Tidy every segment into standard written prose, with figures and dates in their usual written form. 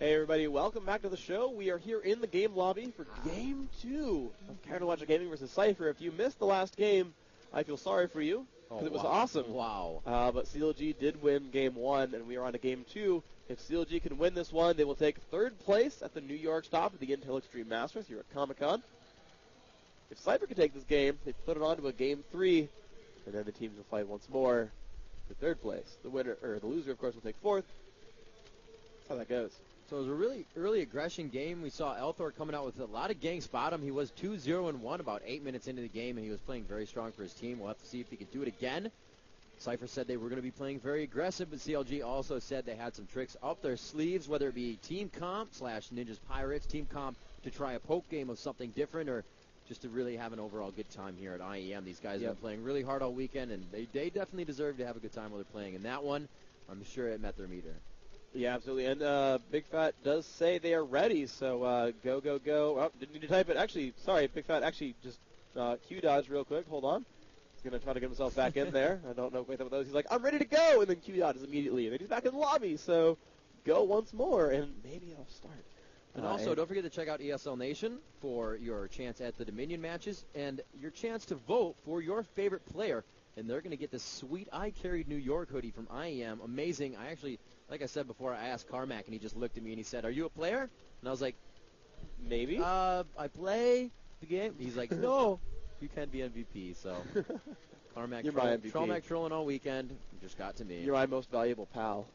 Hey everybody, welcome back to the show. We are here in the game lobby for Game 2 of Counterlogic Gaming versus Cypher. If you missed the last game, I feel sorry for you, because it was awesome. Wow. But CLG did win Game 1, and we are on to Game 2. If CLG can win this one, they will take third place at the New York stop of the Intel Extreme Masters here at Comic-Con. If Cypher can take this game, they put it on to a Game 3, and then the teams will fight once more for third place. The winner, or the loser, of course, will take fourth. That's how that goes. So it was a really early aggression game. We saw Elthor coming out with a lot of ganks bottom. He was 2-0-1 about 8 minutes into the game, and he was playing very strong for his team. We'll have to see if he can do it again. Cypher said they were going to be playing very aggressive, but CLG also said they had some tricks up their sleeves, whether it be team comp / Ninjas Pirates, team comp to try a poke game of something different, or just to really have an overall good time here at IEM. These guys have been playing really hard all weekend, and they definitely deserve to have a good time while they're playing. And that one, I'm sure it met their meter. Yeah, absolutely. And Big Fat does say they are ready, so go, go, go. Oh, didn't need to type it. Actually, sorry, Big Fat actually just Q dodged real quick. Hold on. He's going to try to get himself back in there. I don't know quite what those. He's like, I'm ready to go, and then Q dodges immediately. And then he's back in the lobby, so go once more, and maybe I'll start. And also, don't forget to check out ESL Nation for your chance at the Dominion matches and your chance to vote for your favorite player. And they're going to get this sweet I Carried New York hoodie from IEM. Amazing. I actually, like I said before, I asked Carmack, and he just looked at me and he said, are you a player? And I was like, maybe. I play the game. He's like, no, you can be MVP. So Carmack, trolling all weekend. Just got to me. You're my most valuable pal.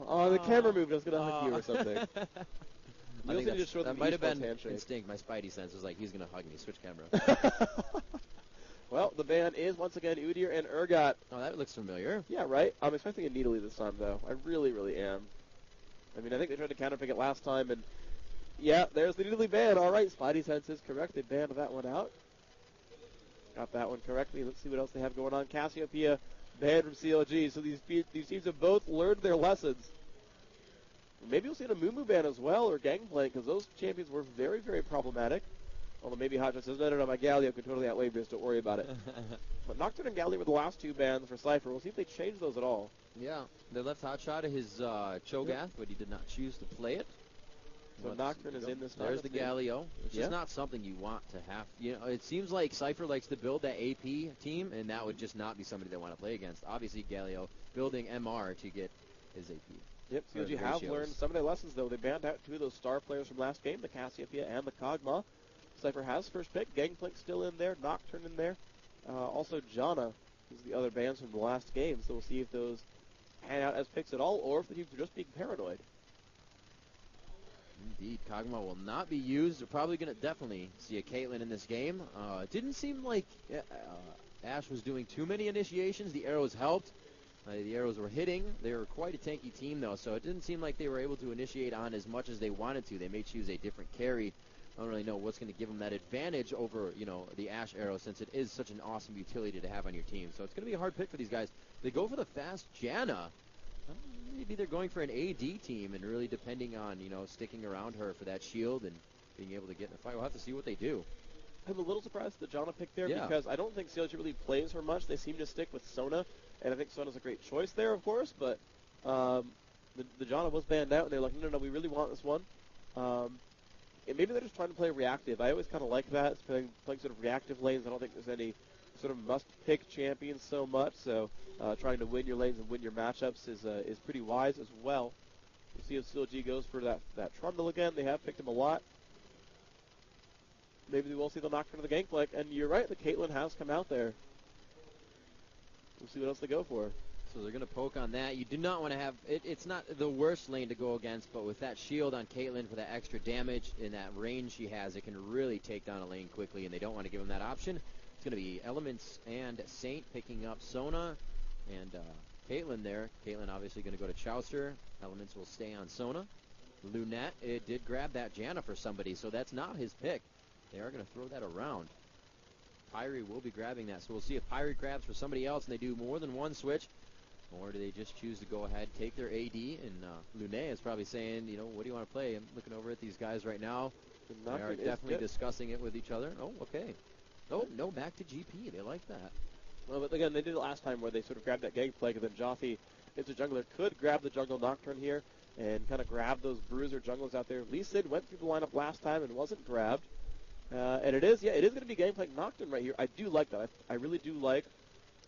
Oh, the camera moved. I was going to hug you or something. I think that might have been handshake. instinct. My spidey sense was like, he's going to hug me. Switch camera. Well, the ban is once again Udyr and Urgot. Oh, that looks familiar. Yeah, right? I'm expecting a Needly this time, though. I really, really am. I mean, I think they tried to counterpick it last time, and yeah, there's the Needly ban. All right, Spidey sense is correct. They banned that one out. Got that one correctly. Let's see what else they have going on. Cassiopeia banned from CLG, so these teams have both learned their lessons. Maybe we'll see a Moo ban as well, or Gangplank, because those champions were very, very problematic. Although maybe Hotshot says, no, my Galio can totally outweigh this, don't worry about it. But Nocturne and Galio were the last two bans for Cypher. We'll see if they change those at all. Yeah, they left Hotshot at his Cho'Gath, but he did not choose to play it. So Nocturne is in this time. There's the Galio, which is not something you want to have. You know, it seems like Cypher likes to build that AP team, and that would just not be somebody they want to play against. Obviously, Galio building MR to get his AP. Yep, CLG have learned some of their lessons, though. They banned out two of those star players from last game, the Cassiopeia and the Kog'Maw. Cypher has first pick. Gangplank still in there. Nocturne in there. Also, Janna is the other bans from the last game. So we'll see if those pan out as picks at all, or if the teams are just being paranoid. Indeed, Kog'Maw will not be used. We're probably going to definitely see a Caitlyn in this game. It didn't seem like Ashe was doing too many initiations. The arrows helped. The arrows were hitting. They were quite a tanky team, though, so it didn't seem like they were able to initiate on as much as they wanted to. They may choose a different carry. I don't really know what's going to give them that advantage over, the Ashe arrow, since it is such an awesome utility to have on your team. So it's going to be a hard pick for these guys. They go for the fast Janna. Maybe they're going for an AD team and really depending on, sticking around her for that shield and being able to get in the fight. We'll have to see what they do. I'm a little surprised at the Janna pick there because I don't think CLG really plays her much. They seem to stick with Sona, and I think Sona's a great choice there, of course, but the Janna was banned out, and they're like, no, we really want this one. And maybe they're just trying to play reactive. I always kind of like that. It's playing sort of reactive lanes. I don't think there's any sort of must-pick champions so much. So trying to win your lanes and win your matchups is pretty wise as well. We'll see if CLG goes for that Trundle again. They have picked him a lot. Maybe we will see the Nocturne of the Gangplank. And you're right, the Caitlyn has come out there. We'll see what else they go for. So they're going to poke on that. You do not want to have it. It's not the worst lane to go against, but with that shield on Caitlyn for that extra damage in that range she has, it can really take down a lane quickly, and they don't want to give them that option. It's going to be Elements and Saint picking up Sona and Caitlyn there. Caitlyn obviously going to go to Chaucer. Elements will stay on Sona. Lunette, it did grab that Janna for somebody, so that's not his pick. They are going to throw that around. Pyrie will be grabbing that, so we'll see if Pyrie grabs for somebody else and they do more than one switch. Or do they just choose to go ahead, take their AD, and Lunet is probably saying, what do you want to play? I'm looking over at these guys right now. They are definitely discussing it with each other. Oh, okay. Oh, no, back to GP. They like that. Well, but again, they did it last time where they sort of grabbed that Gangplank, and then Joffe, as a jungler, could grab the jungle Nocturne here. and kind of grab those bruiser junglers out there. Lee Sid went through the lineup last time and wasn't grabbed. And it is going to be Gangplank Nocturne right here. I do like that. I really do like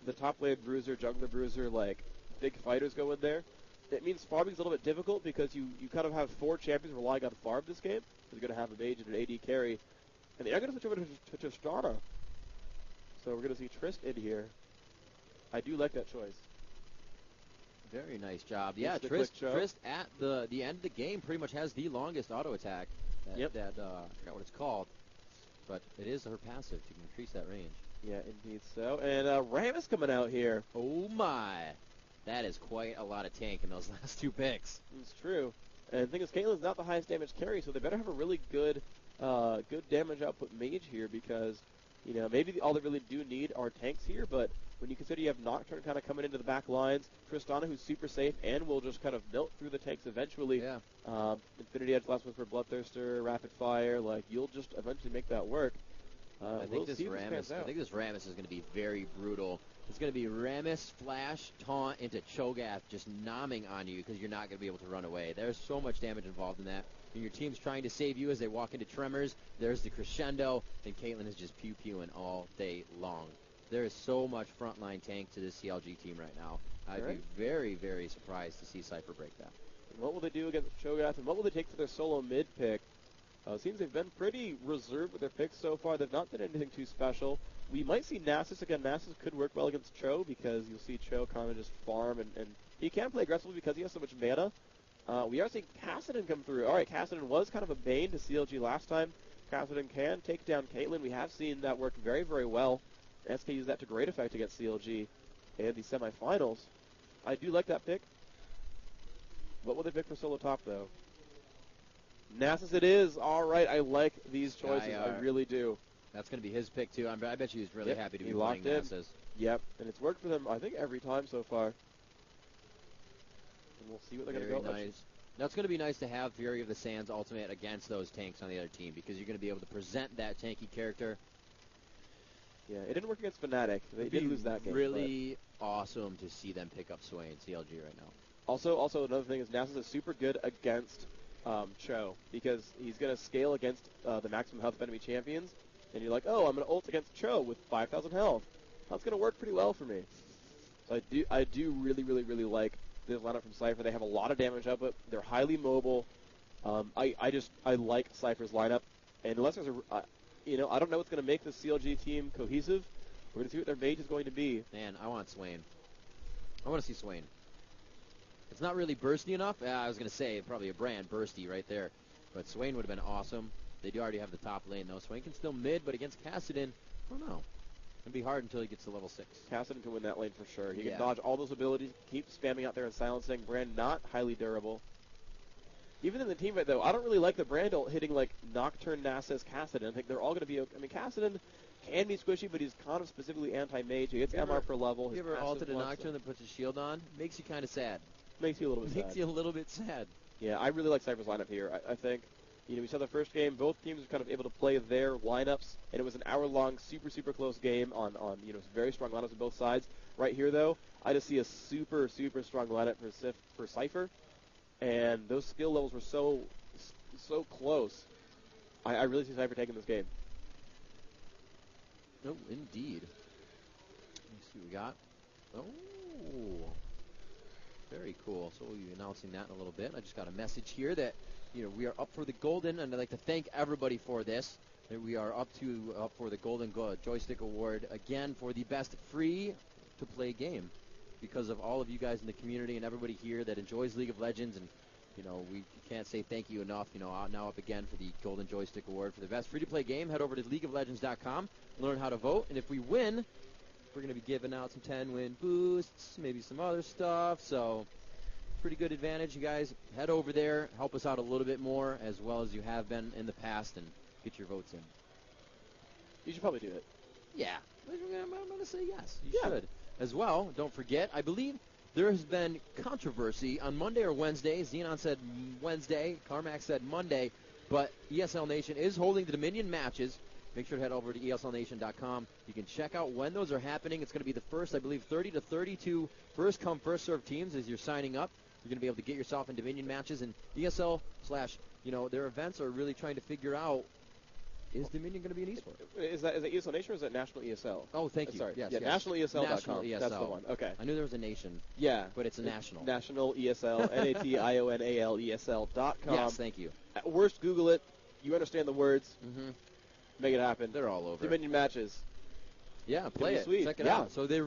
the top lane bruiser, jungler bruiser, like big fighters go in there. It means farming's a little bit difficult because you kind of have 4 champions relying on farm this game. You're going to have a mage and an AD carry. And they are going to switch over to Tristana. So we're going to see Trist in here. I do like that choice. Very nice job. Yeah, Trist at the end of the game pretty much has the longest auto attack. I forgot what it's called. But it is her passive to increase that range. Yeah, indeed so. And Rammus coming out here. Oh my. That is quite a lot of tank in those last 2 picks. It's true. And the thing is, Caitlyn's not the highest damage carry, so they better have a really good damage output mage here because, maybe all they really do need are tanks here, but when you consider you have Nocturne kind of coming into the back lines, Tristana who's super safe and will just kind of melt through the tanks eventually. Yeah. Infinity Edge last one for Bloodthirster, Rapid Fire, like you'll just eventually make that work. I think this Rammus is going to be very brutal. It's going to be Rammus, Flash, Taunt into Cho'Gath just nomming on you because you're not going to be able to run away. There's so much damage involved in that. And your team's trying to save you as they walk into Tremors. There's the crescendo, and Caitlyn is just pew-pewing all day long. There is so much frontline tank to this CLG team right now. I'd be very, very surprised to see Cypher break that. And what will they do against Cho'Gath, and what will they take for their solo mid pick? It seems they've been pretty reserved with their picks so far. They've not done anything too special. We might see Nasus. Again, Nasus could work well against Cho because you'll see Cho kind of just farm, and he can play aggressively because he has so much mana. We are seeing Kassadin come through. All right, Kassadin was kind of a bane to CLG last time. Kassadin can take down Caitlyn. We have seen that work very, very well. SK used that to great effect against CLG in the semifinals. I do like that pick. What will they pick for solo top, though? Nasus it is. All right, I like these choices. I really do. That's going to be his pick, too. I bet you he's really happy to be playing playing Nasus. Yep, and it's worked for them, I think, every time so far. And we'll see what they're going to go. Nice. That's going to be nice to have Fury of the Sands ultimate against those tanks on the other team because you're going to be able to present that tanky character. Yeah, it didn't work against Fnatic. They did lose that game. Really awesome to see them pick up Sway in CLG right now. Also, another thing is Nasus is super good against Cho because he's going to scale against the maximum health of enemy champions. And you're like, oh, I'm going to ult against Cho with 5,000 health. That's going to work pretty well for me. So I do really, really, really like this lineup from Cypher. They have a lot of damage output. They're highly mobile. I like Cypher's lineup. And unless there's I don't know what's going to make the CLG team cohesive. We're going to see what their mage is going to be. Man, I want Swain. I want to see Swain. It's not really bursty enough. I was going to say probably a brand, bursty right there. But Swain would have been awesome. They do already have the top lane, though. Swain can still mid, but against Kassadin, I don't know. It'll be hard until he gets to level 6. Kassadin can win that lane for sure. He can dodge all those abilities, keep spamming out there and silencing. Brand not highly durable. Even in the team fight, though, I don't really like the Brand ult hitting like Nocturne, Nasus, Kassadin. I think they're all going to be okay. I mean, Kassadin can be squishy, but he's kind of specifically anti-mage. He gets MR per level. Have you ever ulted a Nocturne that puts his shield on? Makes you kind of sad. Makes you a little bit sad. Makes you a little bit sad. Yeah, I really like Cypher's lineup here. I think, we saw the first game. Both teams were kind of able to play their lineups, and it was an hour-long, super, super close game on very strong lineups on both sides. Right here, though, I just see a super, super strong lineup for Cypher, and those skill levels were so close. I really see Cypher taking this game. Oh, indeed. Let's see what we got. Oh, very cool. So we'll be announcing that in a little bit. I just got a message here that we are up for the golden, and I'd like to thank everybody for this. That we are up for the golden joystick award again for the best free-to-play game because of all of you guys in the community and everybody here that enjoys League of Legends, and we can't say thank you enough. Now up again for the golden joystick award for the best free-to-play game. Head over to leagueoflegends.com, learn how to vote, and if we win, we're going to be giving out some 10-win boosts, maybe some other stuff. So pretty good advantage. You guys head over there, help us out a little bit more as well as you have been in the past, and get your votes in. You should probably do it. Yeah. I'm going to say yes. You should. As well, don't forget, I believe there has been controversy on Monday or Wednesday. Xenon said Wednesday. Carmack said Monday. But ESL Nation is holding the Dominion matches. Make sure to head over to ESLNation.com. You can check out when those are happening. It's going to be the first, I believe, 30 to 32 first-come, first-served teams as you're signing up. You're going to be able to get yourself in Dominion matches, and ESL slash, their events are really trying to figure out, is Dominion going to be an esport? Is that ESL Nation or is that National ESL? Oh, thank you. Sorry. Yes, yeah, yes. nationalesl.com. National ESL. That's the one. Okay. I knew there was a nation. Yeah. But it's a national. National ESL, National ESL.com. Yes, thank you. At worst, Google it. You understand the words. Mm-hmm. Make it happen. They're all over. Dominion matches. Yeah, play it. Sweet. Check it out. So this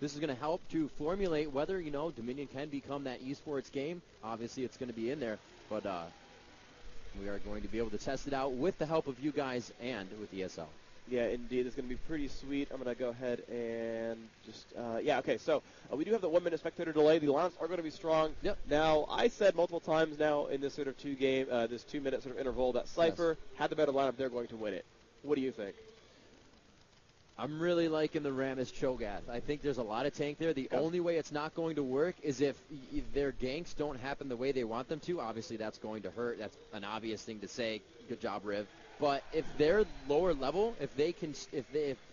is going to help to formulate whether, Dominion can become that esports game. Obviously, it's going to be in there, but we are going to be able to test it out with the help of you guys and with ESL. Yeah, indeed. It's going to be pretty sweet. I'm going to go ahead and just, okay. So we do have the 1 minute spectator delay. The lineups are going to be strong. Yep. Now, I said multiple times now in this sort of this 2 minute sort of interval that Cypher had the better lineup. They're going to win it. What do you think? I'm really liking the Rammus Cho'Gath. I think there's a lot of tank there. The only way it's not going to work is if their ganks don't happen the way they want them to. Obviously, that's going to hurt. That's an obvious thing to say. Good job, Riv. But if they're lower level, if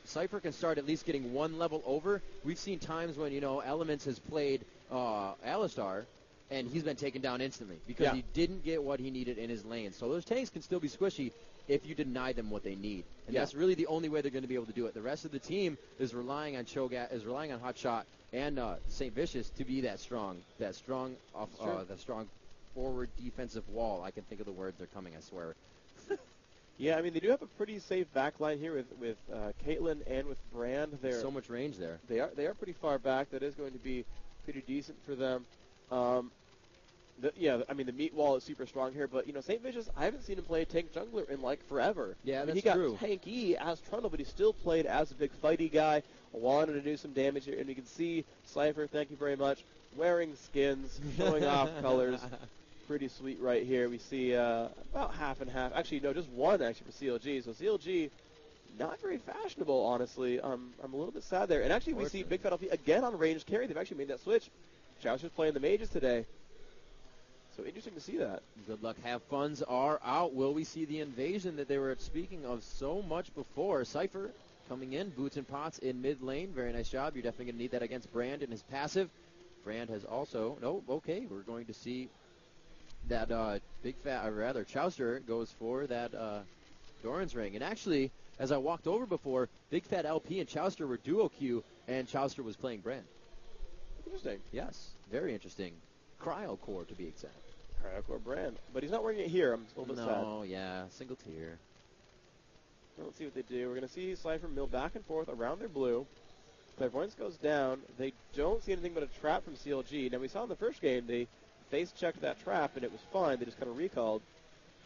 Cypher can start at least getting one level over, we've seen times when Elements has played Alistar, and he's been taken down instantly because he didn't get what he needed in his lane. So those tanks can still be squishy if you deny them what they need. And that's really the only way they're going to be able to do it. The rest of the team is relying on Cho'Gath, is relying on Hotshot and St. Vicious to be that strong forward defensive wall. I can think of the words. They're coming, I swear. Yeah, I mean, they do have a pretty safe backline here with Caitlyn and with Brand. There's so much range there. They are pretty far back. That is going to be pretty decent for them. The meat wall is super strong here, but St. Vicious, I haven't seen him play a tank jungler in like forever. Yeah, that's true. He got tanky as Trundle, but he still played as a big fighty guy. Wanted to do some damage here, and you can see Cypher, thank you very much, wearing skins, showing off colors. Pretty sweet right here. We see about half and half. Actually, no, just one actually for CLG. So CLG, not very fashionable, honestly. I'm a little bit sad there. And actually, we see Big Fat LP again on ranged carry. They've actually made that switch. Chowster's playing the mages today. So interesting to see that. Good luck. Have funds are out. Will we see the invasion that they were speaking of so much before? Cypher coming in, boots and pots in mid lane. Very nice job. You're definitely going to need that against Brand and his passive. Brand has also, we're going to see that Chowster goes for that Doran's ring. And actually, as I walked over before, Big Fat LP and Chowster were duo queue, and Chowster was playing Brand. Interesting. Yes, very interesting. Cryo core, to be exact. Cryo core Brand. But he's not wearing it here. I'm a little bit sad. No, yeah, single tier. Let's see what they do. We're going to see Cypher mill back and forth around their blue. Clairvoyance goes down. They don't see anything but a trap from CLG. Now, we saw in the first game, they face-checked that trap, and it was fine. They just kind of recalled.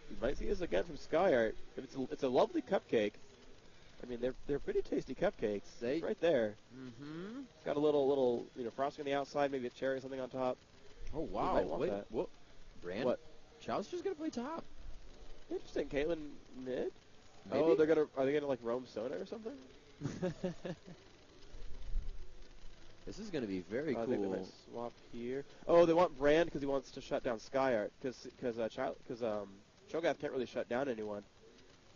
You might see this again from Skyart. It's a lovely cupcake. I mean, they're pretty tasty cupcakes. Right there. Mm-hmm. It's got a little frosting on the outside, maybe a cherry or something on top. Oh, wow. Wait, that. What? Brand? What? Chowster's going to play top. Interesting. Caitlyn mid? Maybe? Oh, are they gonna like roam Sona or something? This is going to be very cool. They're gonna swap here. Oh, they want Brand because he wants to shut down Skyart because Cho'Gath can't really shut down anyone.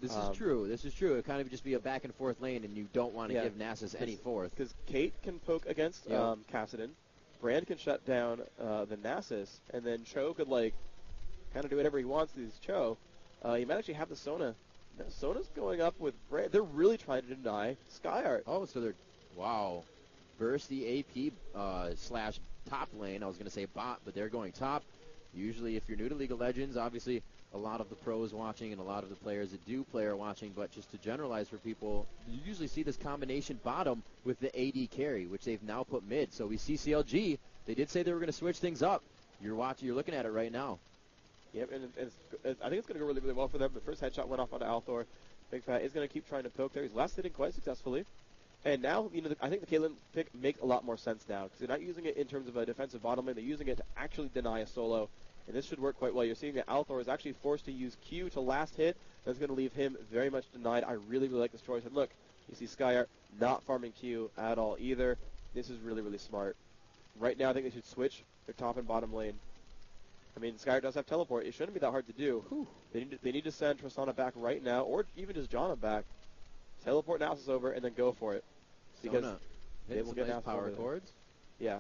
This is true. This is true. It kind of just be a back and forth lane, and you don't want to give Nasus any fourth. Because Kate can poke against Kassadin, Brand can shut down the Nasus, and then Cho could kind of do whatever he wants to this Cho. He might actually have the Sona. Sona's going up with Brand. They're really trying to deny Skyart. Oh, so they're burst the AP slash top lane. I was going to say bot, but they're going top. Usually, if you're new to League of Legends, obviously a lot of the pros watching and a lot of the players that do play are watching, but just to generalize for people, you usually see this combination bottom with the AD carry, which they've now put mid. So we see CLG. They did say they were going to switch things up. You're looking at it right now. Yep, and I think it's going to go really, really well for them. The first headshot went off onto Althor. Big Fat is going to keep trying to poke there. He's last hitting quite successfully. And now, I think the Caitlyn pick makes a lot more sense now because they're not using it in terms of a defensive bottom lane. They're using it to actually deny a solo. And this should work quite well. You're seeing that Althor is actually forced to use Q to last hit. That's going to leave him very much denied. I really, really like this choice. And look, you see Skyart not farming Q at all either. This is really, really smart. Right now, I think they should switch their top and bottom lane. I mean, Skyart does have teleport. It shouldn't be that hard to do. They need to send Tristana back right now, or even just Janna back. Teleport Nasus over, and then go for it. Because Sona they will get Nasus power over there. chords. Yeah.